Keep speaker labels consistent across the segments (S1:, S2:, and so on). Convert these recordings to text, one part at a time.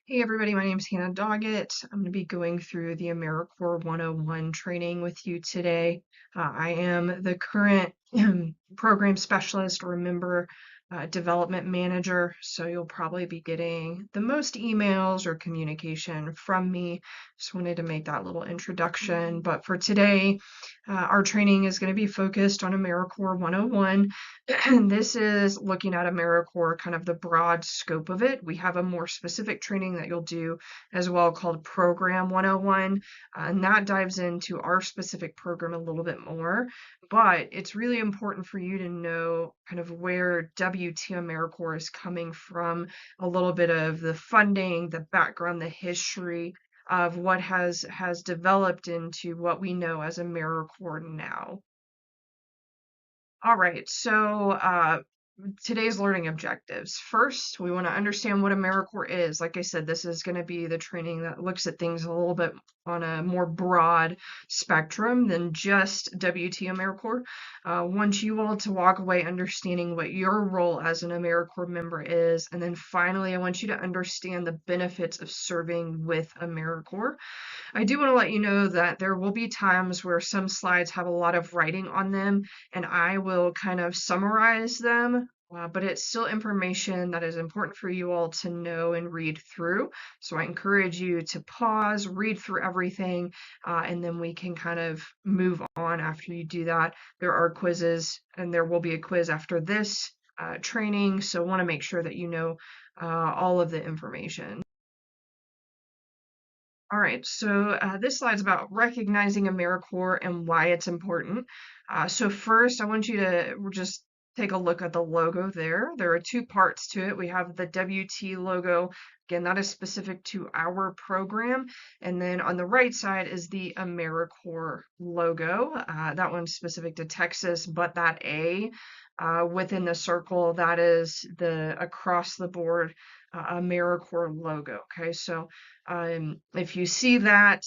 S1: Hey everybody, my name is Hannah Doggett. I'm going to be going through the AmeriCorps 101 training with you today. I am the current program specialist or member development manager, so you'll probably be getting the most emails or communication from me. Just wanted to make that little introduction. But for today, our training is going to be focused on AmeriCorps 101. This is looking at AmeriCorps, kind of the broad scope of it. We have a more specific training that you'll do as well called Program 101, and that dives into our specific program a little bit more. But it's really important for you to know kind of where WT AmeriCorps is coming from, a little bit of the funding, the background, the history of what has developed into what we know as AmeriCorps now. All right, so today's learning objectives. First, we want to understand what AmeriCorps is. Like I said, this is going to be the training that looks at things a little bit on a more broad spectrum than just WT AmeriCorps. Want you all to walk away understanding what your role as an AmeriCorps member is. And then finally, I want you to understand the benefits of serving with AmeriCorps. I do want to let you know that there will be times where some slides have a lot of writing on them, and I will kind of summarize them, but it's still information that is important for you all to know and read through. So I encourage you to pause, read through everything, and then we can kind of move on after you do that. There are quizzes, and there will be a quiz after this training, so want to make sure that you know all of the information. All right, so this slide's about recognizing AmeriCorps and why it's important. So first, I want you to just take a look at the logo there. There are two parts to it. We have the WT logo. Again, that is specific to our program. And then on the right side is the AmeriCorps logo. That one's specific to Texas, but that A within the circle, that is the across the board AmeriCorps logo. Okay, so if you see that,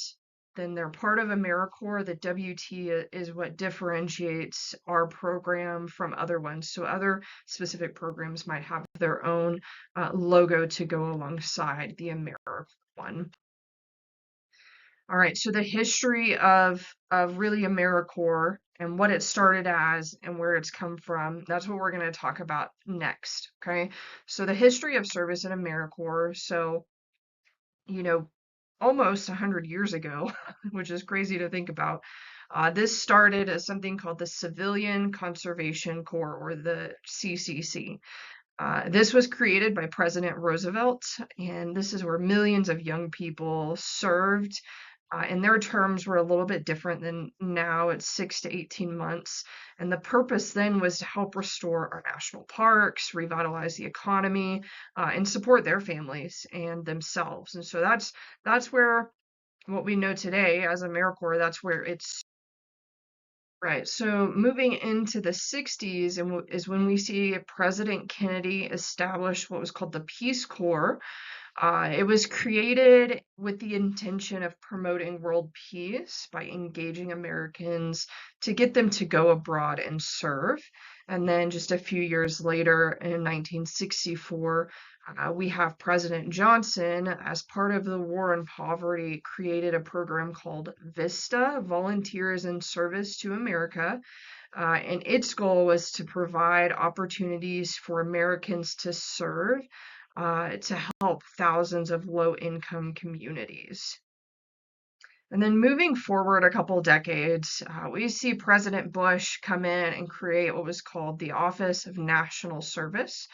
S1: then they're part of AmeriCorps. The WT is what differentiates our program from other ones. So other specific programs might have their own logo to go alongside the AmeriCorps one. All right, so the history of really AmeriCorps and what it started as and where it's come from, that's what we're going to talk about next, okay? So the history of service in AmeriCorps. So, you know, almost 100 years ago, which is crazy to think about. This started as something called the Civilian Conservation Corps, or the CCC. This was created by President Roosevelt, and this is where millions of young people served. And their terms were a little bit different than now. It's 6 to 18 months. And the purpose then was to help restore our national parks, revitalize the economy, and support their families and themselves. And so that's where what we know today as AmeriCorps, that's where it's right. So moving into the 60s is when we see President Kennedy establish what was called the Peace Corps. It was created with the intention of promoting world peace by engaging Americans to get them to go abroad and serve. And then just a few years later, in 1964, we have President Johnson, as part of the war on poverty, created a program called VISTA, Volunteers in Service to America. And its goal was to provide opportunities for Americans to serve to help thousands of low-income communities. And then moving forward a couple decades, we see President Bush come in and create what was called the Office of National Service,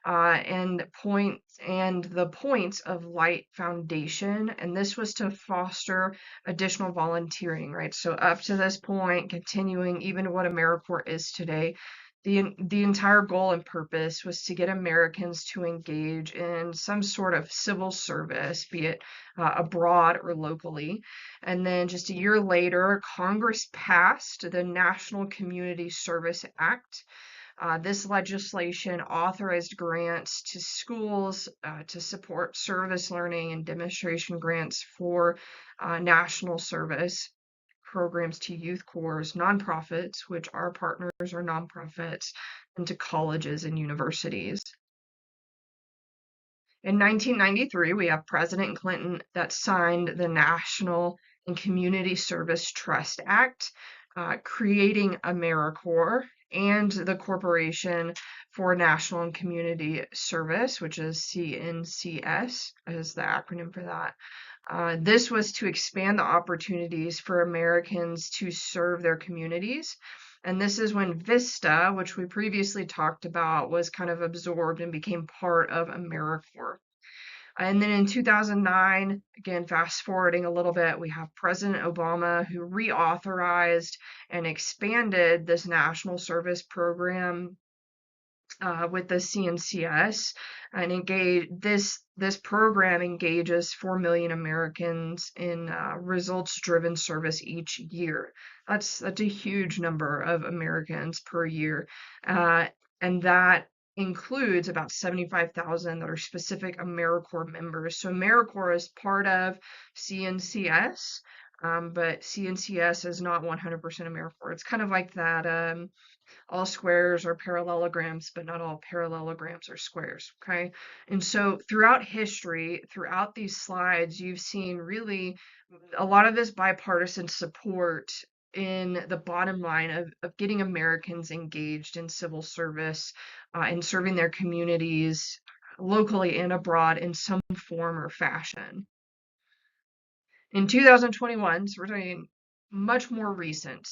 S1: and the Points of Light Foundation, and this was to foster additional volunteering, right? So up to this point, continuing even what AmeriCorps is today, the entire goal and purpose was to get Americans to engage in some sort of civil service, be it abroad or locally. And then just a year later, Congress passed the National Community Service Act. This legislation authorized grants to schools to support service learning and demonstration grants for national service programs to youth corps, nonprofits, which our partners are nonprofits, and to colleges and universities. In 1993, we have President Clinton that signed the National and Community Service Trust Act, creating AmeriCorps and the Corporation for National and Community Service, which is CNCS, is the acronym for that. This was to expand the opportunities for Americans to serve their communities. And this is when VISTA, which we previously talked about, was kind of absorbed and became part of AmeriCorps. And then in 2009, again, fast forwarding a little bit, we have President Obama who reauthorized and expanded this national service program with the CNCS, and this program engages 4 million Americans in results-driven service each year. That's a huge number of Americans per year, and that includes about 75,000 that are specific AmeriCorps members. So AmeriCorps is part of CNCS, but CNCS is not 100% AmeriCorps. It's kind of like that. All squares are parallelograms, but not all parallelograms are squares, okay? And so throughout history, throughout these slides, you've seen really a lot of this bipartisan support in the bottom line of getting Americans engaged in civil service and serving their communities locally and abroad in some form or fashion. In 2021, so we're talking much more recent,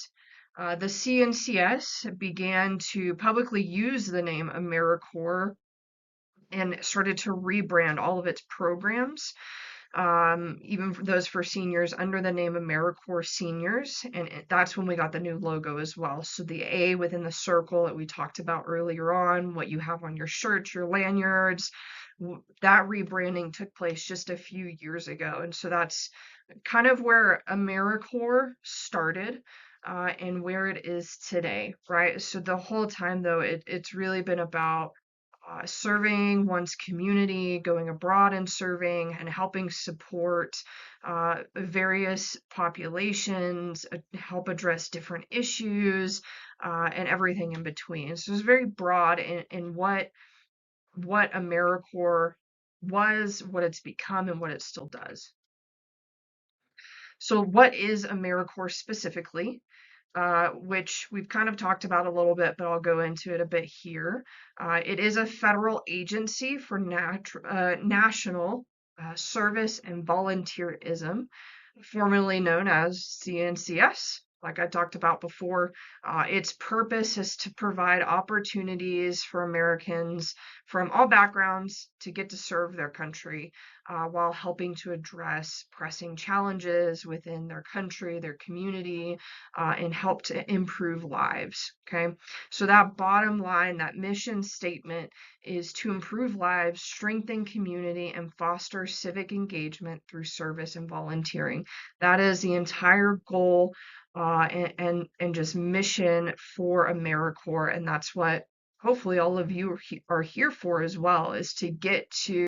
S1: the CNCS began to publicly use the name AmeriCorps and started to rebrand all of its programs, even for those for seniors, under the name AmeriCorps Seniors. And that's when we got the new logo as well. So the A within the circle that we talked about earlier on, what you have on your shirts, your lanyards, that rebranding took place just a few years ago. And so that's kind of where AmeriCorps started. And where it is today, right? So the whole time, though, it's really been about serving one's community, going abroad and serving, and helping support various populations, help address different issues, and everything in between. So it's very broad in what AmeriCorps was, what it's become, and what it still does. So what is AmeriCorps specifically? Which we've kind of talked about a little bit, but I'll go into it a bit here. It is a federal agency for national service and volunteerism, formerly known as CNCS. Like I talked about before, its purpose is to provide opportunities for Americans from all backgrounds to get to serve their country while helping to address pressing challenges within their country, their community, and help to improve lives. Okay, so that bottom line, that mission statement is to improve lives, strengthen community, and foster civic engagement through service and volunteering. That is the entire goal and just mission for AmeriCorps, and that's what hopefully all of you are here for as well, is to get to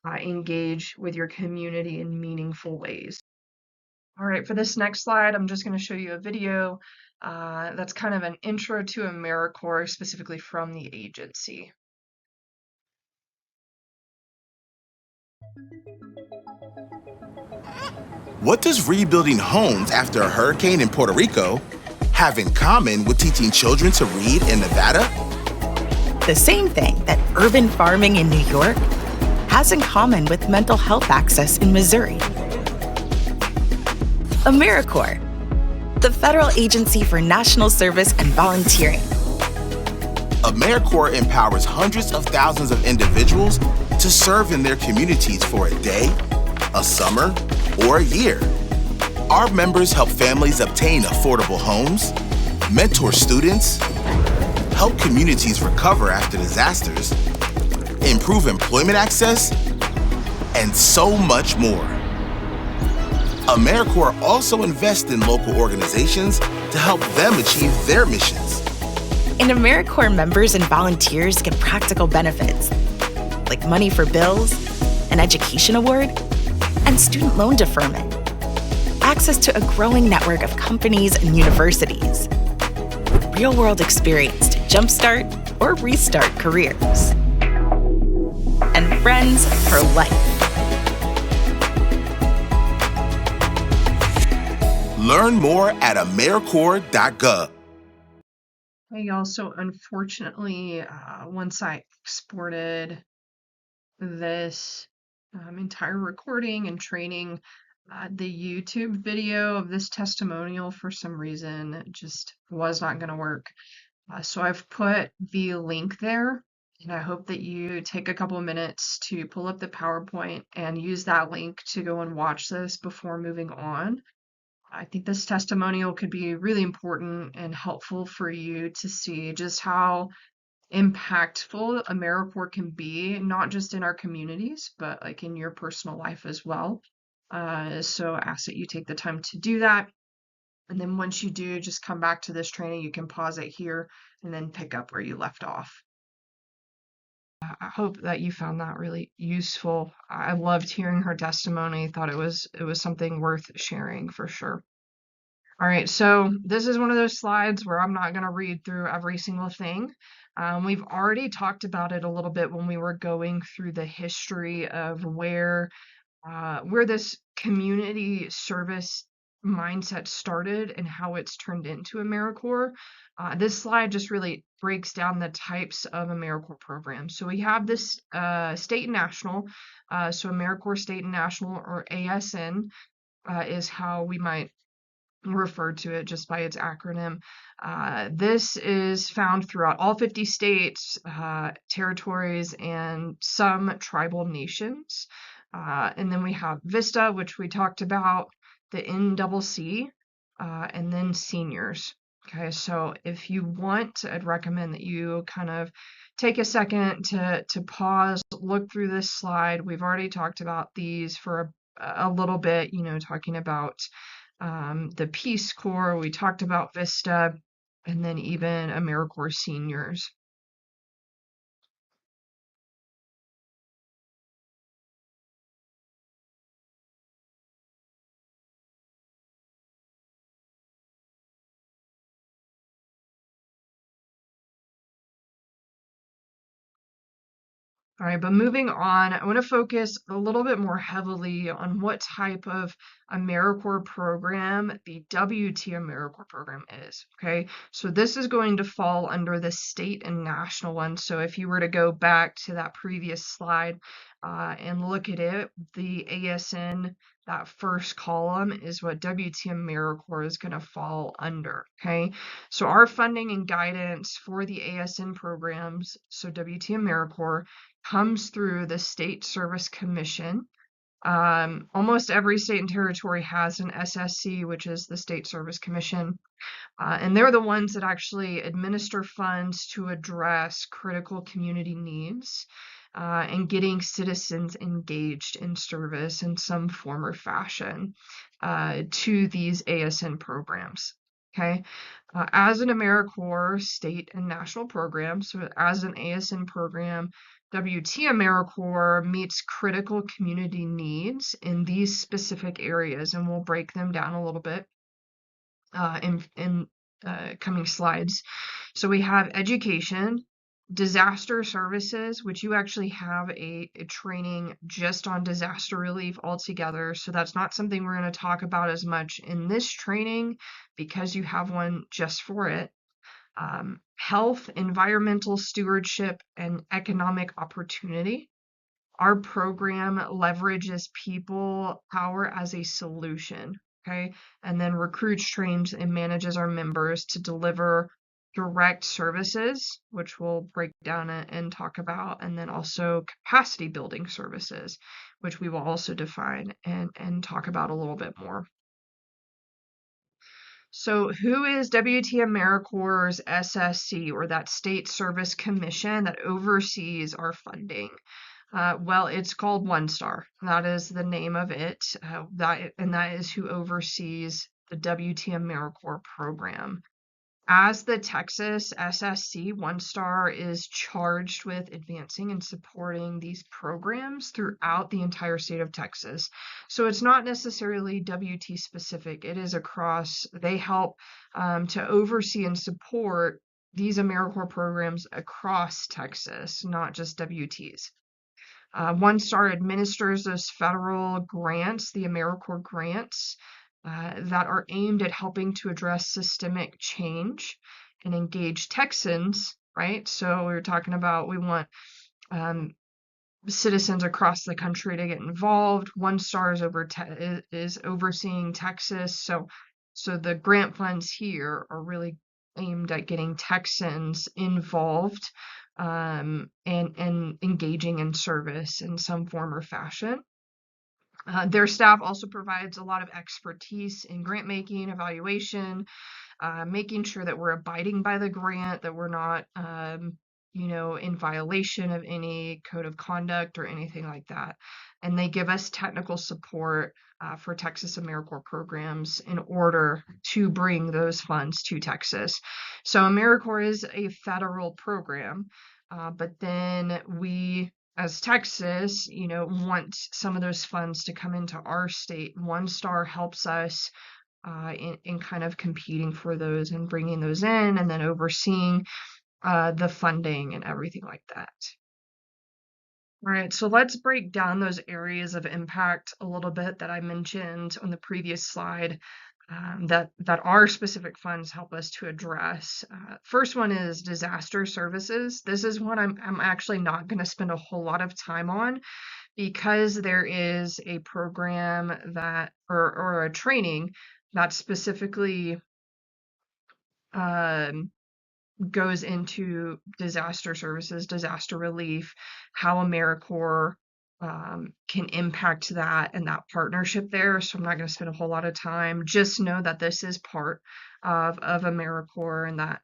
S1: engage with your community in meaningful ways. All right, for this next slide, I'm just going to show you a video that's kind of an intro to AmeriCorps, specifically from the agency.
S2: What does rebuilding homes after a hurricane in Puerto Rico have in common with teaching children to read in Nevada?
S3: The same thing that urban farming in New York has in common with mental health access in Missouri. AmeriCorps, the federal agency for national service and volunteering.
S2: AmeriCorps empowers hundreds of thousands of individuals to serve in their communities for a day, a summer, or a year. Our members help families obtain affordable homes, mentor students, help communities recover after disasters, improve employment access, and so much more. AmeriCorps also invests in local organizations to help them achieve their missions.
S3: And AmeriCorps members and volunteers get practical benefits, like money for bills, an education award, and student loan deferment. Access to a growing network of companies and universities. Real-world experience to jumpstart or restart careers. And friends for life.
S2: Learn more at AmeriCorps.gov.
S1: Hey, y'all. So unfortunately, once I exported this entire recording and training, the YouTube video of this testimonial for some reason just was not going to work. So I've put the link there, and I hope that you take a couple of minutes to pull up the PowerPoint and use that link to go and watch this before moving on. I think this testimonial could be really important and helpful for you to see just how impactful AmeriCorps can be, not just in our communities, but like in your personal life as well. So I ask that you take the time to do that. And then once you do, just come back to this training. You can pause it here and then pick up where you left off. I hope that you found that really useful. I loved hearing her testimony. Thought it was something worth sharing for sure. All right, so this is one of those slides where I'm not going to read through every single thing. We've already talked about it a little bit when we were going through the history of where this community service mindset started and how it's turned into AmeriCorps. This slide just really breaks down the types of AmeriCorps programs. So we have this state and national. So AmeriCorps State and National, or ASN, is how we might refer to it just by its acronym. This is found throughout all 50 states, territories, and some tribal nations. And then we have VISTA, which we talked about, the NCC, and then seniors. Okay, so if you want, I'd recommend that you kind of take a second to pause, look through this slide. We've already talked about these for a little bit, talking about the Peace Corps, we talked about VISTA, and then even AmeriCorps seniors. All right, but moving on, I want to focus a little bit more heavily on what type of AmeriCorps program the WT AmeriCorps program is. Okay, so this is going to fall under the state and national one. So if you were to go back to that previous slide and look at it, the ASN, that first column is what WT AmeriCorps is going to fall under. Okay, so our funding and guidance for the ASN programs, so WT AmeriCorps, comes through the State Service Commission. Almost every state and territory has an SSC, which is the State Service Commission. And they're the ones that actually administer funds to address critical community needs and getting citizens engaged in service in some form or fashion to these ASN programs. Okay, as an AmeriCorps state and national program, so as an ASN program, WT AmeriCorps meets critical community needs in these specific areas, and we'll break them down a little bit in coming slides. So we have education, disaster services, which you actually have a training just on disaster relief altogether. So that's not something we're going to talk about as much in this training because you have one just for it. Health, environmental stewardship, and economic opportunity. Our program leverages people power as a solution, okay? And then recruits, trains, and manages our members to deliver direct services, which we'll break down and talk about, and then also capacity building services, which we will also define and talk about a little bit more. So who is WT AmeriCorps' SSC, or that State Service Commission that oversees our funding? Well, it's called One Star. That is the name of it. That is who oversees the WT AmeriCorps program. As the Texas SSC, One Star is charged with advancing and supporting these programs throughout the entire state of Texas. So it's not necessarily WT specific. It is across. They help to oversee and support these AmeriCorps programs across Texas, not just WTs. One Star administers those federal grants, the AmeriCorps grants, that are aimed at helping to address systemic change and engage Texans, right? So we were talking about we want um, citizens across the country to get involved. One Star is overseeing Texas, so the grant funds here are really aimed at getting Texans involved and engaging in service in some form or fashion. Their staff also provides a lot of expertise in grant making, evaluation, making sure that we're abiding by the grant, that we're not, in violation of any code of conduct or anything like that. And they give us technical support for Texas AmeriCorps programs in order to bring those funds to Texas. So AmeriCorps is a federal program, but then we, as Texas, want some of those funds to come into our state. One Star helps us in kind of competing for those and bringing those in and then overseeing the funding and everything like that. All right, so let's break down those areas of impact a little bit that I mentioned on the previous slide that our specific funds help us to address. First one is disaster services. This is one I'm actually not going to spend a whole lot of time on because there is a program that or a training that specifically um, goes into disaster services, disaster relief, how AmeriCorps can impact that and that partnership there. So I'm not going to spend a whole lot of time. Just know that this is part of AmeriCorps and that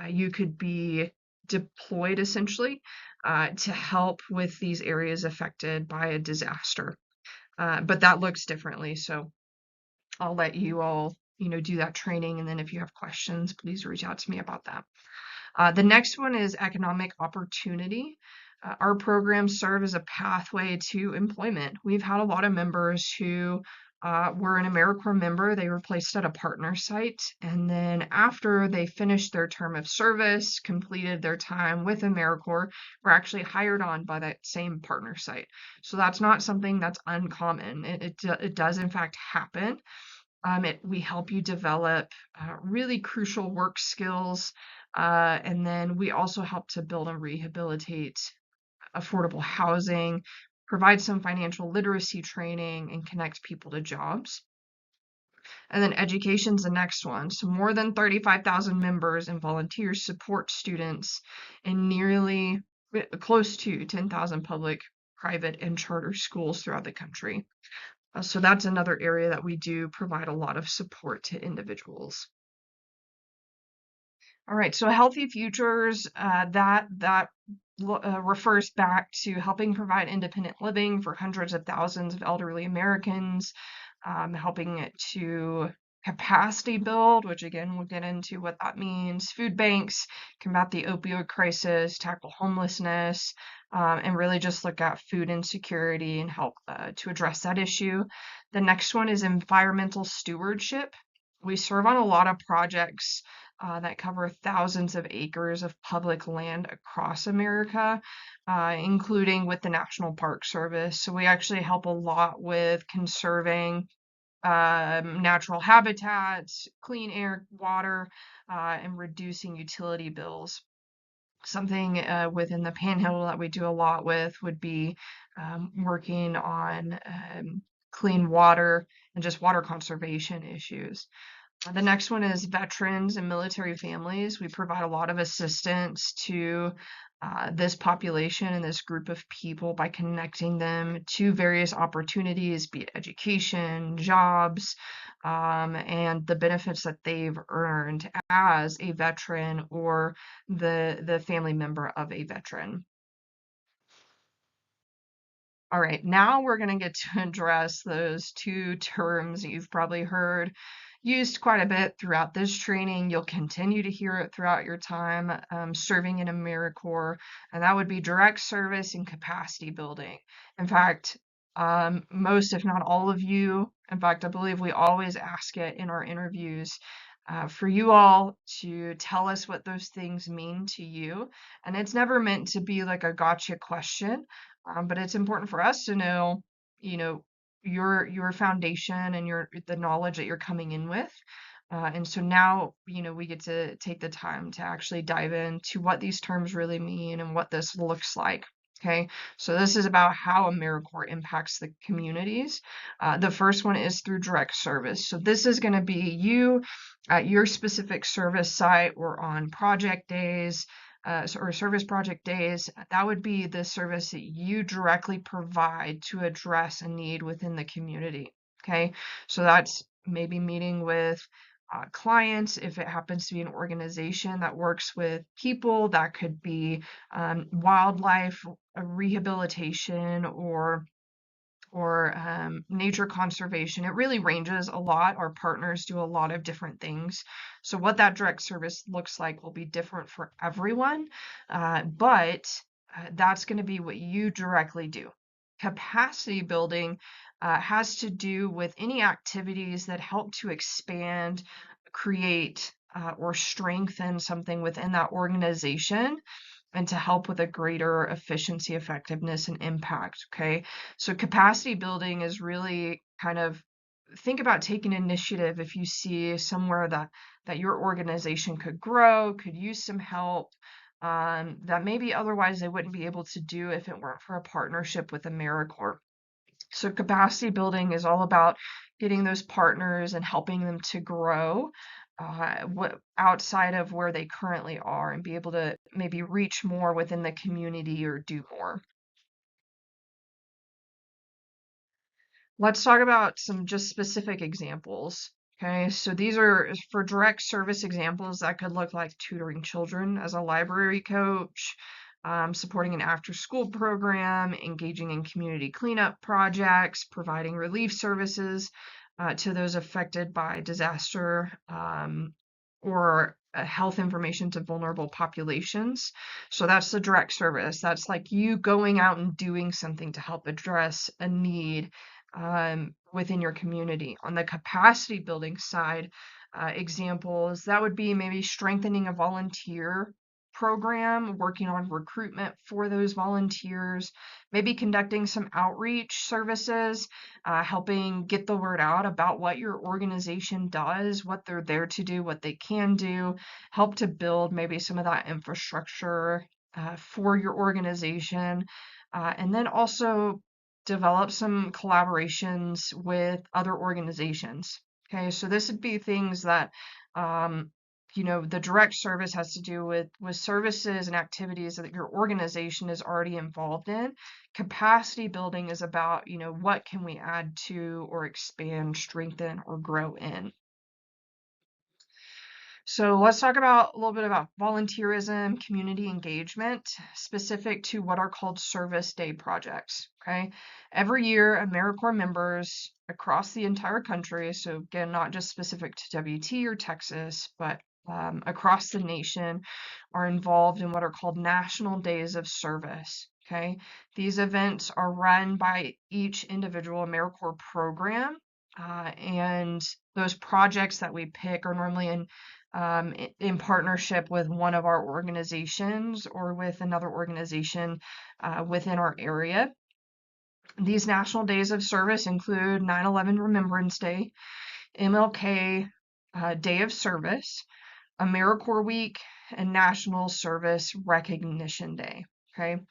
S1: you could be deployed essentially to help with these areas affected by a disaster. But that looks differently. So I'll let you all, do that training. And then if you have questions, please reach out to me about that. The next one is economic opportunity. Our programs serve as a pathway to employment. We've had a lot of members who were an AmeriCorps member. They were placed at a partner site. And then after they finished their term of service, completed their time with AmeriCorps, were actually hired on by that same partner site. So that's not something that's uncommon. It does in fact happen. We help you develop really crucial work skills, and then we also help to build and rehabilitate affordable housing, provide some financial literacy training, and connect people to jobs. And then education's the next one. So more than 35,000 members and volunteers support students in nearly close to 10,000 public, private, and charter schools throughout the country. So that's another area that we do provide a lot of support to individuals. All right, so Healthy Futures, that refers back to helping provide independent living for hundreds of thousands of elderly Americans, helping it to capacity build, which again, we'll get into what that means, food banks, combat the opioid crisis, tackle homelessness, and really just look at food insecurity and help to address that issue. The next one is environmental stewardship. We serve on a lot of projects that cover thousands of acres of public land across America, including with the National Park Service. So we actually help a lot with conserving natural habitats, clean air, water, and reducing utility bills. Something within the Panhandle that we do a lot with would be working on clean water and just water conservation issues. The next one is veterans and military families. We provide a lot of assistance to this population and this group of people by connecting them to various opportunities, be it education, jobs, and the benefits that they've earned as a veteran or the family member of a veteran. All right, now we're going to get to address those two terms that you've probably heard used quite a bit throughout this training. You'll continue to hear it throughout your time serving in AmeriCorps, and that would be direct service and capacity building. In fact, most, if not all of you, in fact, I believe we always ask it in our interviews for you all to tell us what those things mean to you. And it's never meant to be like a gotcha question. But it's important for us to know, you know, your foundation and the knowledge that you're coming in with. And so now, we get to take the time to actually dive into what these terms really mean and what this looks like. Okay, so this is about how AmeriCorps impacts the communities. The first one is through direct service. So this is going to be you at your specific service site or on project days, or service project days. That would be the service that you directly provide to address a need within the community. Okay, so that's maybe meeting with clients. If it happens to be an organization that works with people, that could be wildlife rehabilitation or nature conservation. It really ranges a lot. Our partners do a lot of different things. So what that direct service looks like will be different for everyone, but that's going to be what you directly do. Capacity building has to do with any activities that help to expand, create, or strengthen something within that organization and to help with a greater efficiency, effectiveness, and impact. Okay. So capacity building is really kind of think about taking initiative if you see somewhere that your organization could grow, could use some help, that maybe otherwise they wouldn't be able to do if it weren't for a partnership with AmeriCorps. So capacity building is all about getting those partners and helping them to grow outside of where they currently are and be able to maybe reach more within the community or do more. Let's talk about some just specific examples. Okay, so these are for direct service examples that could look like tutoring children as a library coach, supporting an after-school program, engaging in community cleanup projects, providing relief services to those affected by disaster, or health information to vulnerable populations. So that's the direct service. That's like you going out and doing something to help address a need within your community. On the capacity building side, examples, that would be maybe strengthening a volunteer program, working on recruitment for those volunteers, maybe conducting some outreach services, helping get the word out about what your organization does, what they're there to do, what they can do, help to build maybe some of that infrastructure for your organization, and then also develop some collaborations with other organizations. Okay, so this would be things that the direct service has to do with services and activities that your organization is already involved in. Capacity building is about, what can we add to or expand, strengthen, or grow in. So let's talk about a little bit about volunteerism, community engagement, specific to what are called service day projects. Okay. Every year, AmeriCorps members across the entire country, so again, not just specific to WT or Texas, but across the nation, are involved in what are called National Days of Service. Okay. These events are run by each individual AmeriCorps program, and those projects that we pick are normally in partnership with one of our organizations or with another organization within our area. These National Days of Service include 9/11 Remembrance Day, MLK Day of Service, AmeriCorps Week, and National Service Recognition Day. Okay.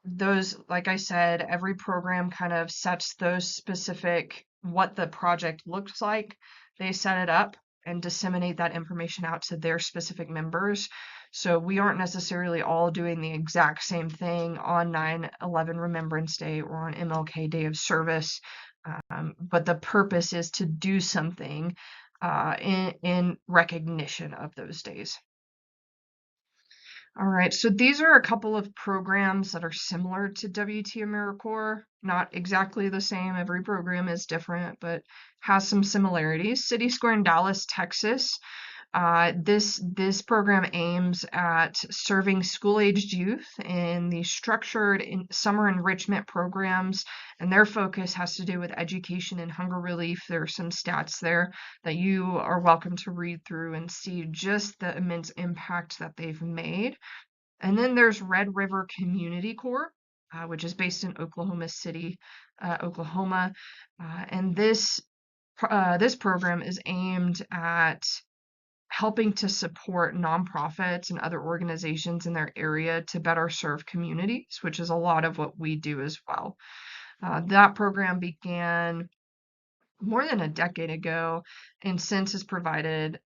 S1: Those, like I said, every program kind of sets those specific, what the project looks like. They set it up and disseminate that information out to their specific members. So we aren't necessarily all doing the exact same thing on 9/11 Remembrance Day or on MLK Day of Service, but the purpose is to do something in recognition of those days. All right, so these are a couple of programs that are similar to WT AmeriCorps, not exactly the same. Every program is different, but has some similarities. City Square in Dallas, Texas. This program aims at serving school-aged youth in the structured summer enrichment programs, and their focus has to do with education and hunger relief. There are some stats there that you are welcome to read through and see just the immense impact that they've made. And then there's Red River Community Corps. which is based in Oklahoma City, Oklahoma. And this program is aimed at helping to support nonprofits and other organizations in their area to better serve communities, which is a lot of what we do as well. That program began more than a decade ago and since has provided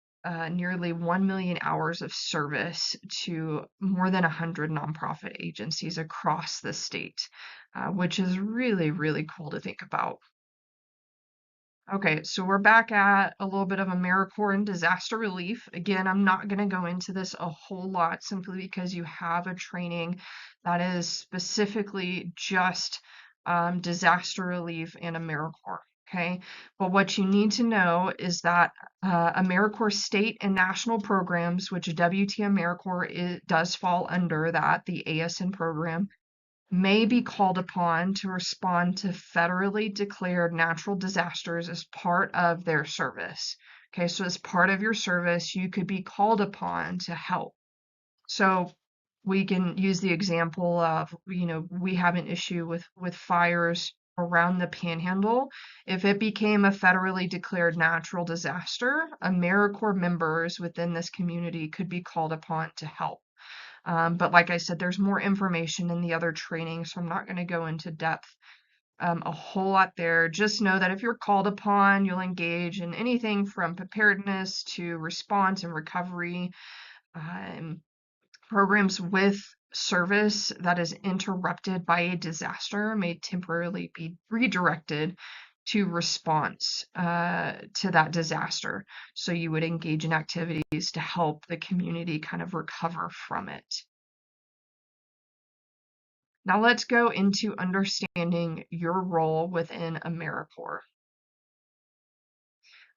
S1: nearly 1 million hours of service to more than 100 nonprofit agencies across the state, which is really, really cool to think about. Okay, so we're back at a little bit of AmeriCorps and disaster relief. Again, I'm not going to go into this a whole lot simply because you have a training that is specifically just disaster relief and AmeriCorps. Okay, but what you need to know is that AmeriCorps state and national programs, which WT AmeriCorps does fall under that, the ASN program, may be called upon to respond to federally declared natural disasters as part of their service. Okay, so as part of your service, you could be called upon to help. So we can use the example of, we have an issue with fires around the panhandle. If it became a federally declared natural disaster, AmeriCorps members within this community could be called upon to help. But like I said, there's more information in the other training, so I'm not going to go into depth a whole lot there. Just know that if you're called upon, you'll engage in anything from preparedness to response and recovery. Programs with service that is interrupted by a disaster may temporarily be redirected to response to that disaster. So you would engage in activities to help the community kind of recover from it. Now let's go into understanding your role within AmeriCorps.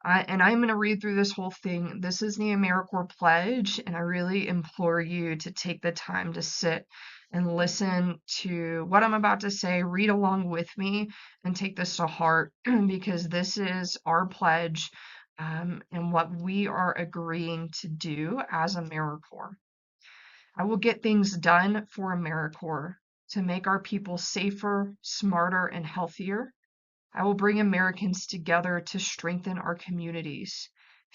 S1: And I'm going to read through this whole thing. This is the AmeriCorps Pledge, and I really implore you to take the time to sit and listen to what I'm about to say, read along with me, and take this to heart because this is our pledge and what we are agreeing to do as AmeriCorps. I will get things done for AmeriCorps to make our people safer, smarter, and healthier. I will bring Americans together to strengthen our communities.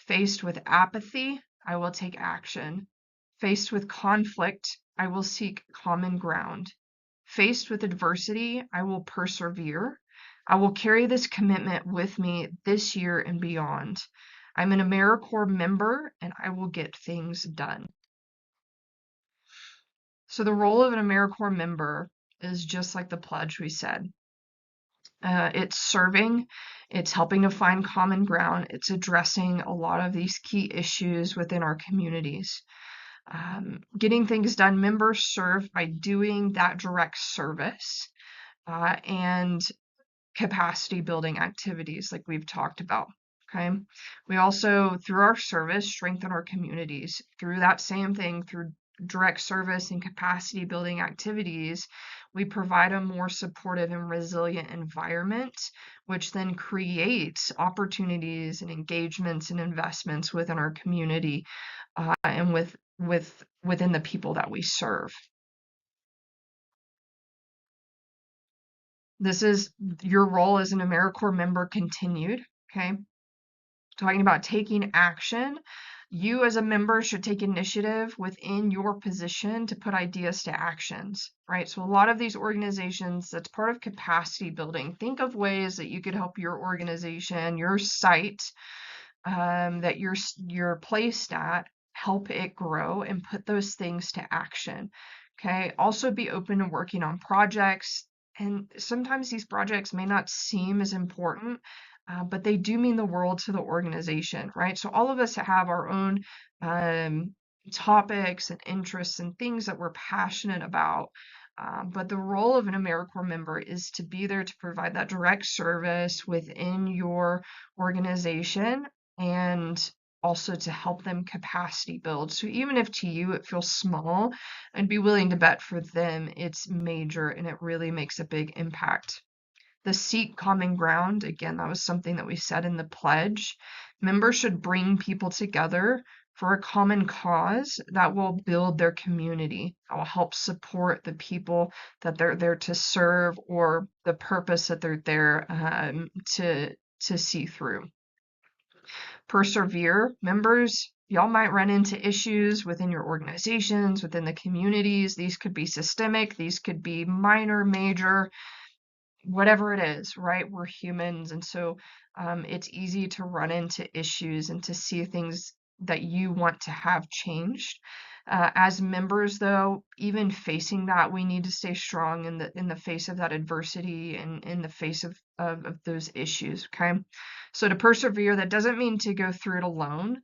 S1: Faced with apathy, I will take action. Faced with conflict, I will seek common ground. Faced with adversity, I will persevere. I will carry this commitment with me this year and beyond. I'm an AmeriCorps member and I will get things done. So the role of an AmeriCorps member is just like the pledge we said. It's serving, it's helping to find common ground, it's addressing a lot of these key issues within our communities. Getting things done, members serve by doing that direct service and capacity building activities like we've talked about. Okay. We also, through our service, strengthen our communities through that same thing, through direct service and capacity building activities. We provide a more supportive and resilient environment, which then creates opportunities and engagements and investments within our community and within the people that we serve. This is your role as an AmeriCorps member continued. Okay. Talking about taking action. You as a member should take initiative within your position to put ideas to actions, right? So a lot of these organizations, that's part of capacity building. Think of ways that you could help your organization, your site that you're placed at, help it grow and put those things to action. Okay. Also be open to working on projects. And sometimes these projects may not seem as important, but they do mean the world to the organization, right? So all of us have our own topics and interests and things that we're passionate about. But the role of an AmeriCorps member is to be there to provide that direct service within your organization and also to help them capacity build. So even if to you it feels small, I'd be willing to bet for them it's major and it really makes a big impact. The seek common ground, again, that was something that we said in the pledge. Members should bring people together for a common cause that will build their community, that will help support the people that they're there to serve or the purpose that they're there to see through. Persevere members, y'all might run into issues within your organizations, within the communities. These could be systemic, these could be minor, major, whatever it is, right? We're humans. And so it's easy to run into issues and to see things that you want to have changed. As members, though, even facing that, we need to stay strong in the face of that adversity and in the face of those issues. Okay, so to persevere, that doesn't mean to go through it alone.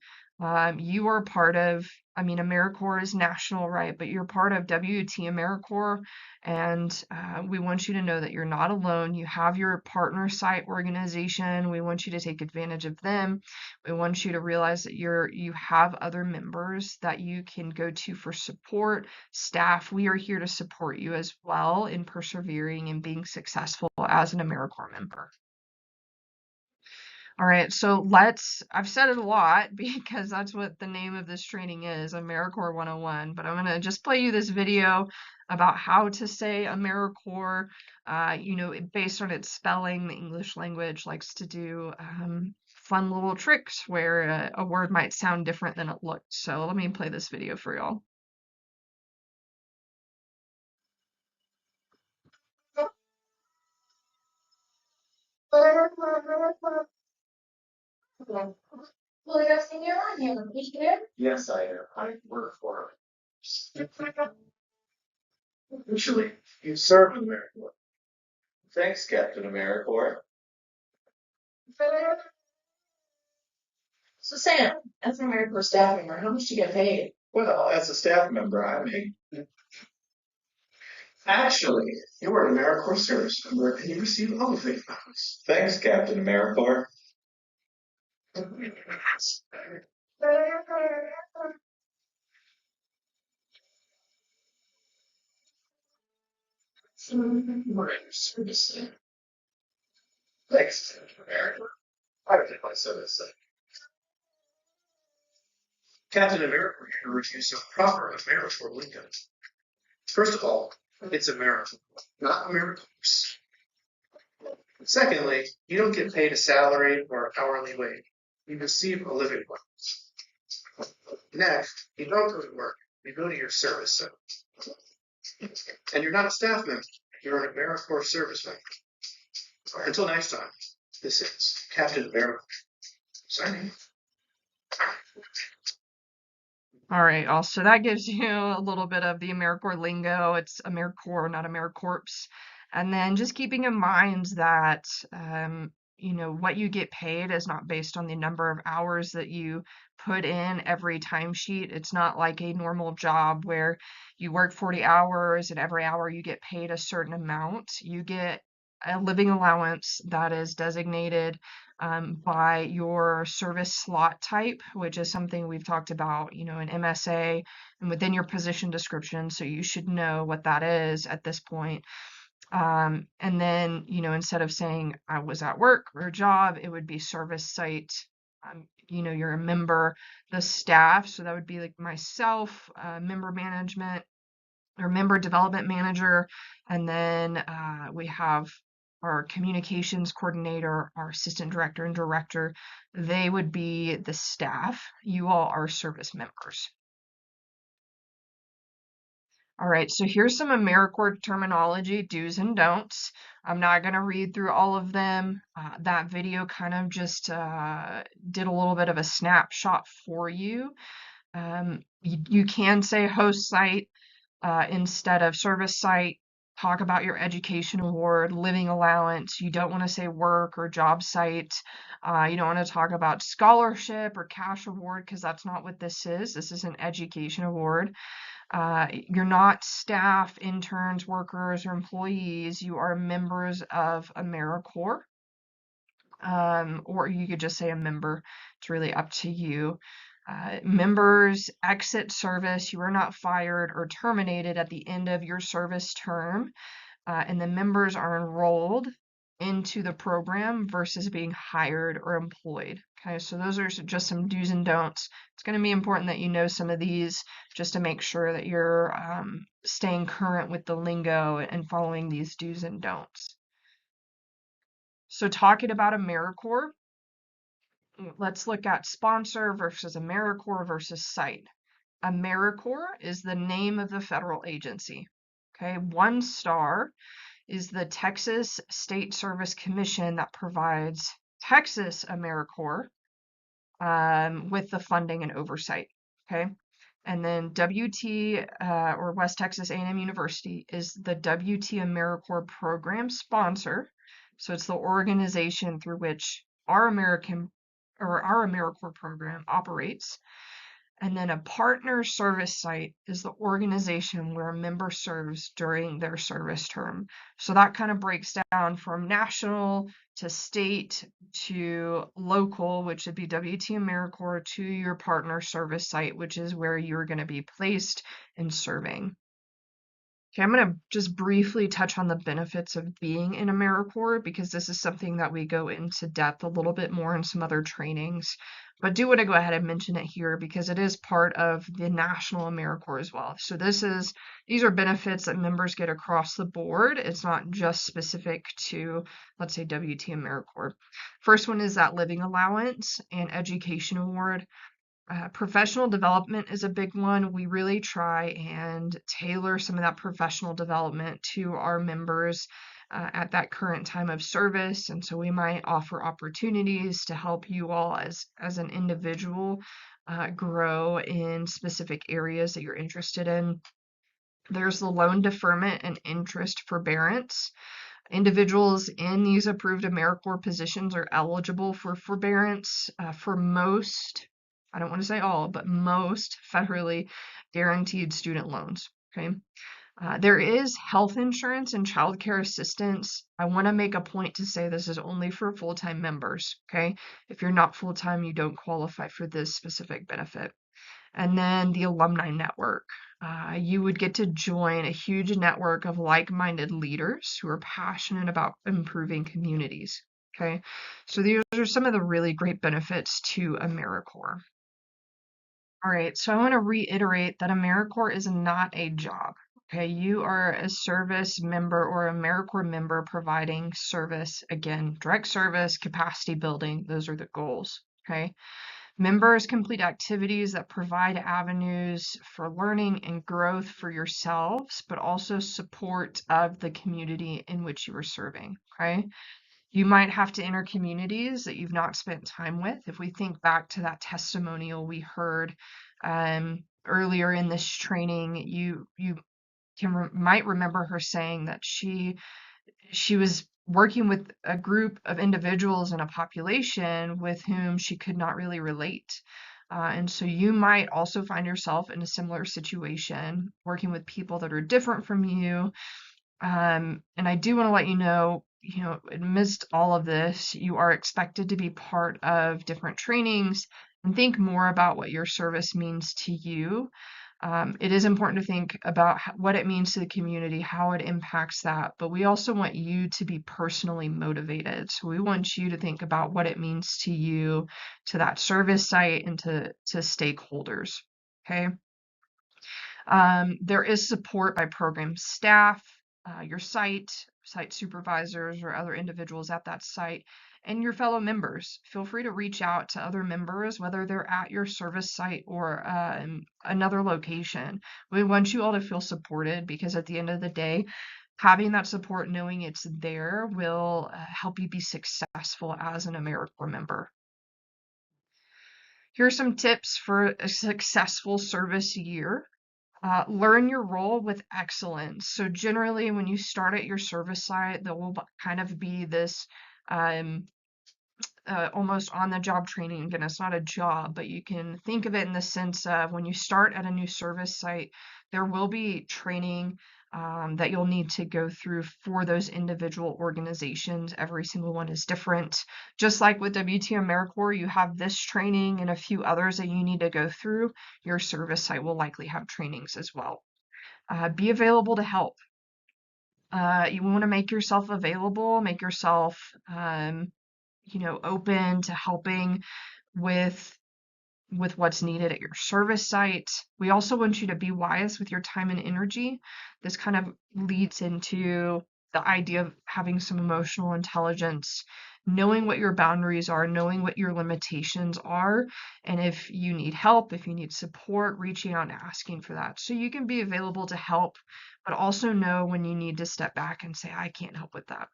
S1: You are part of, I mean, AmeriCorps is national, right? But you're part of WT AmeriCorps, and we want you to know that you're not alone. You have your partner site organization. We want you to take advantage of them. We want you to realize that you have other members that you can go to for support. Staff, we are here to support you as well in persevering and being successful as an AmeriCorps member. All right, so I've said it a lot because that's what the name of this training is, AmeriCorps 101, but I'm going to just play you this video about how to say AmeriCorps, based on its spelling. The English language likes to do fun little tricks where a word might sound different than it looks. So let me play this video for y'all.
S4: Well, you're senior on here, here? Yes, I am. I work for her. Usually, you serve in AmeriCorps. Thanks, Captain AmeriCorps. So Sam, as an AmeriCorps staff member, how much do you get paid? Well, as a staff member, I make. Actually, you are an AmeriCorps service member and you receive all of these bonus. Thanks, Captain AmeriCorps. We're in service. Thanks, Captain AmeriCorps. I would take my service. Captain AmeriCorps here to review some proper AmeriCorps lingo. First of all, it's AmeriCorps, not AmeriCorps. Secondly, you don't get paid a salary or hourly wage. You receive a living wage. Next, you don't go to work. You go to your service center. And you're not a staff member. You're an AmeriCorps service member. Until next time, this is Captain AmeriCorps signing.
S1: All right, also that gives you a little bit of the AmeriCorps lingo. It's AmeriCorps, not AmeriCorps. And then just keeping in mind that, what you get paid is not based on the number of hours that you put in every timesheet. It's not like a normal job where you work 40 hours and every hour you get paid a certain amount. You get a living allowance that is designated by your service slot type, which is something we've talked about, in MSA and within your position description. So you should know what that is at this point. And then, instead of saying I was at work or a job, it would be service site. You're a member, the staff. So that would be like myself, member management or member development manager. And then we have our communications coordinator, our assistant director and director. They would be the staff. You all are service members. All right, so here's some AmeriCorps terminology, do's and don'ts. I'm not going to read through all of them. That video kind of just did a little bit of a snapshot for you. You can say host site instead of service site. Talk about your education award, living allowance. You don't want to say work or job site. You don't want to talk about scholarship or cash award because that's not what this is. This is an education award. You're not staff, interns, workers, or employees. You are members of AmeriCorps. Or you could just say a member. It's really up to you. Members exit service. You are not fired or terminated at the end of your service term. And the members are enrolled into the program versus being hired or employed. Okay, so those are just some do's and don'ts. It's going to be important that you know some of these just to make sure that you're staying current with the lingo and following these do's and don'ts. So talking about AmeriCorps, let's look at sponsor versus AmeriCorps versus site. AmeriCorps is the name of the federal agency. Okay, 1 star is the Texas State Service Commission that provides Texas AmeriCorps with the funding and oversight. Okay, and then WT or West Texas A&M University is the WT AmeriCorps program sponsor. So it's the organization through which our AmeriCorps program operates. And then a partner service site is the organization where a member serves during their service term. So that kind of breaks down from national to state to local, which would be WT AmeriCorps, to your partner service site, which is where you're going to be placed and serving. Okay, I'm going to just briefly touch on the benefits of being in AmeriCorps because this is something that we go into depth a little bit more in some other trainings. But do want to go ahead and mention it here because it is part of the National AmeriCorps as well. So these are benefits that members get across the board. It's not just specific to, let's say, WT AmeriCorps. First one is that living allowance and education award. Professional development is a big one. We really try and tailor some of that professional development to our members at that current time of service. And so we might offer opportunities to help you all as an individual grow in specific areas that you're interested in. There's the loan deferment and interest forbearance. Individuals in these approved AmeriCorps positions are eligible for forbearance for most, I don't want to say all, but most federally guaranteed student loans. Okay. There is health insurance and childcare assistance. I want to make a point to say this is only for full-time members. Okay. If you're not full-time, you don't qualify for this specific benefit. And then the alumni network. You would get to join a huge network of like-minded leaders who are passionate about improving communities. Okay, so these are some of the really great benefits to AmeriCorps. All right, so I want to reiterate that AmeriCorps is not a job. Okay, you are a service member or AmeriCorps member providing service. Again, direct service, capacity building, those are the goals. Okay. Members complete activities that provide avenues for learning and growth for yourselves, but also support of the community in which you are serving. Okay. You might have to enter communities that you've not spent time with. If we think back to that testimonial we heard earlier in this training, you might remember her saying that she was working with a group of individuals in a population with whom she could not really relate. And so you might also find yourself in a similar situation, working with people that are different from you. And I do want to let you know, amidst all of this, you are expected to be part of different trainings and think more about what your service means to you. It is important to think about what it means to the community, how it impacts that, but we also want you to be personally motivated. So we want you to think about what it means to you, to that service site, and to stakeholders. Okay. There is support by program staff, your site supervisors, or other individuals at that site, and your fellow members. Feel free to reach out to other members, whether they're at your service site or another location. We want you all to feel supported because at the end of the day, having that support, knowing it's there, will help you be successful as an AmeriCorps member. Here are some tips for a successful service year. Learn your role with excellence. So generally, when you start at your service site, there will kind of be this almost on-the-job training. Again, it's not a job, but you can think of it in the sense of when you start at a new service site, there will be training that you'll need to go through for those individual organizations. Every single one is different. Just like with WT AmeriCorps, you have this training and a few others that you need to go through. Your service site will likely have trainings as well. Be available to help. You want to make yourself available, make yourself, open to helping with what's needed at your service site. We also want you to be wise with your time and energy. This kind of leads into the idea of having some emotional intelligence, knowing what your boundaries are, knowing what your limitations are, and if you need help, if you need support, reaching out and asking for that. So you can be available to help, but also know when you need to step back and say, I can't help with that.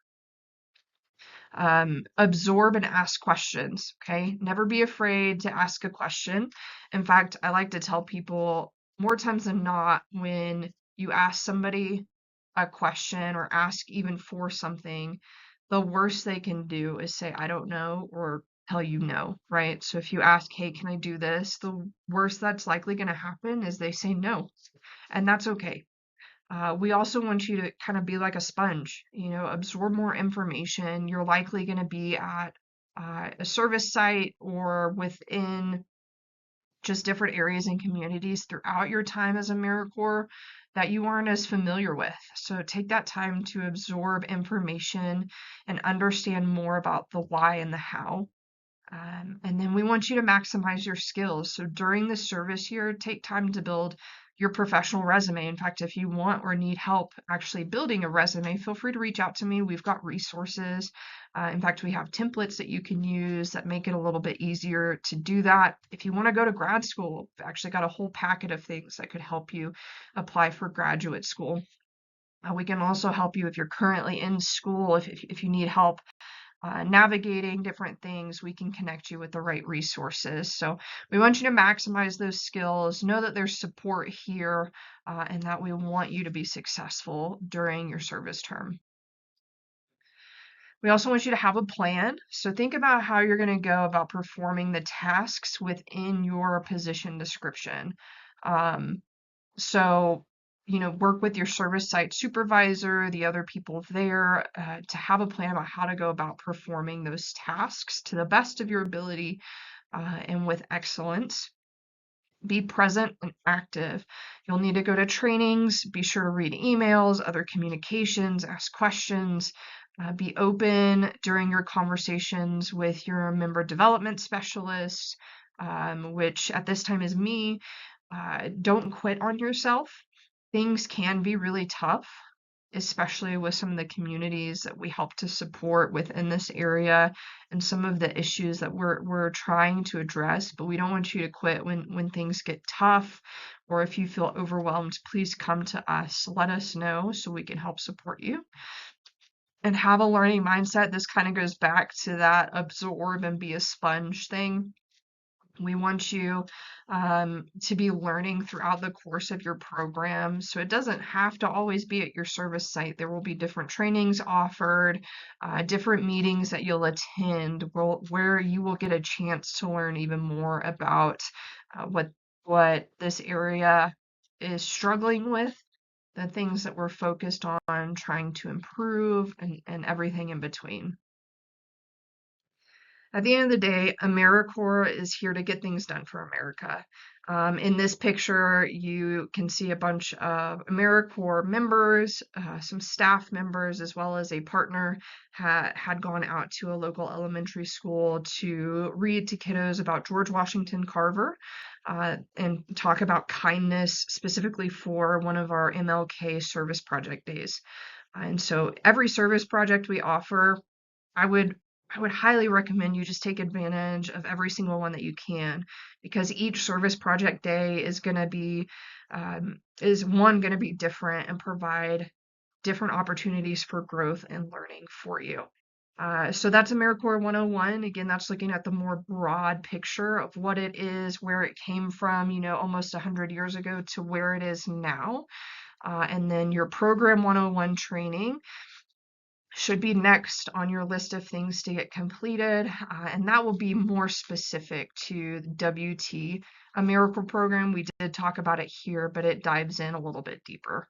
S1: Absorb and ask questions. Okay. Never be afraid to ask a question. In fact, I like to tell people more times than not, when you ask somebody a question or ask even for something, the worst they can do is say, I don't know, or tell you no, right? So if you ask, hey, can I do this? The worst that's likely going to happen is they say no, and that's okay. We also want you to kind of be like a sponge, absorb more information. You're likely going to be at a service site or within just different areas and communities throughout your time as AmeriCorps that you aren't as familiar with. So take that time to absorb information and understand more about the why and the how. And then we want you to maximize your skills. So during the service year, take time to build your professional resume. In fact, if you want or need help actually building a resume, feel free to reach out to me. We've got resources. In fact, we have templates that you can use that make it a little bit easier to do that. If you want to go to grad school, we've actually got a whole packet of things that could help you apply for graduate school. We can also help you if you're currently in school, if you need help navigating different things, we can connect you with the right resources. So we want you to maximize those skills, know that there's support here, and that we want you to be successful during your service term. We also want you to have a plan. So think about how you're going to go about performing the tasks within your position description. So, work with your service site supervisor, the other people there, to have a plan about how to go about performing those tasks to the best of your ability and with excellence. Be present and active. You'll need to go to trainings, be sure to read emails, other communications, ask questions, be open during your conversations with your member development specialist, which at this time is me. Don't quit on yourself. Things can be really tough, especially with some of the communities that we help to support within this area and some of the issues that we're trying to address. But we don't want you to quit when things get tough, or if you feel overwhelmed, please come to us. Let us know so we can help support you. And have a learning mindset. This kind of goes back to that absorb and be a sponge thing. We want you to be learning throughout the course of your program. So it doesn't have to always be at your service site. There will be different trainings offered, different meetings that you'll attend where you will get a chance to learn even more about what this area is struggling with, the things that we're focused on trying to improve, and everything in between. At the end of the day, AmeriCorps is here to get things done for America. In this picture, you can see a bunch of AmeriCorps members, some staff members, as well as a partner had gone out to a local elementary school to read to kiddos about George Washington Carver and talk about kindness, specifically for one of our MLK service project days. And so every service project we offer, I would highly recommend you just take advantage of every single one that you can, because each service project day is going to be going to be different and provide different opportunities for growth and learning for you. So that's AmeriCorps 101. Again, that's looking at the more broad picture of what it is, where it came from, almost 100 years ago to where it is now. And then your Program 101 training should be next on your list of things to get completed, and that will be more specific to the WT AmeriCorps program. We did talk about it here, but it dives in a little bit deeper.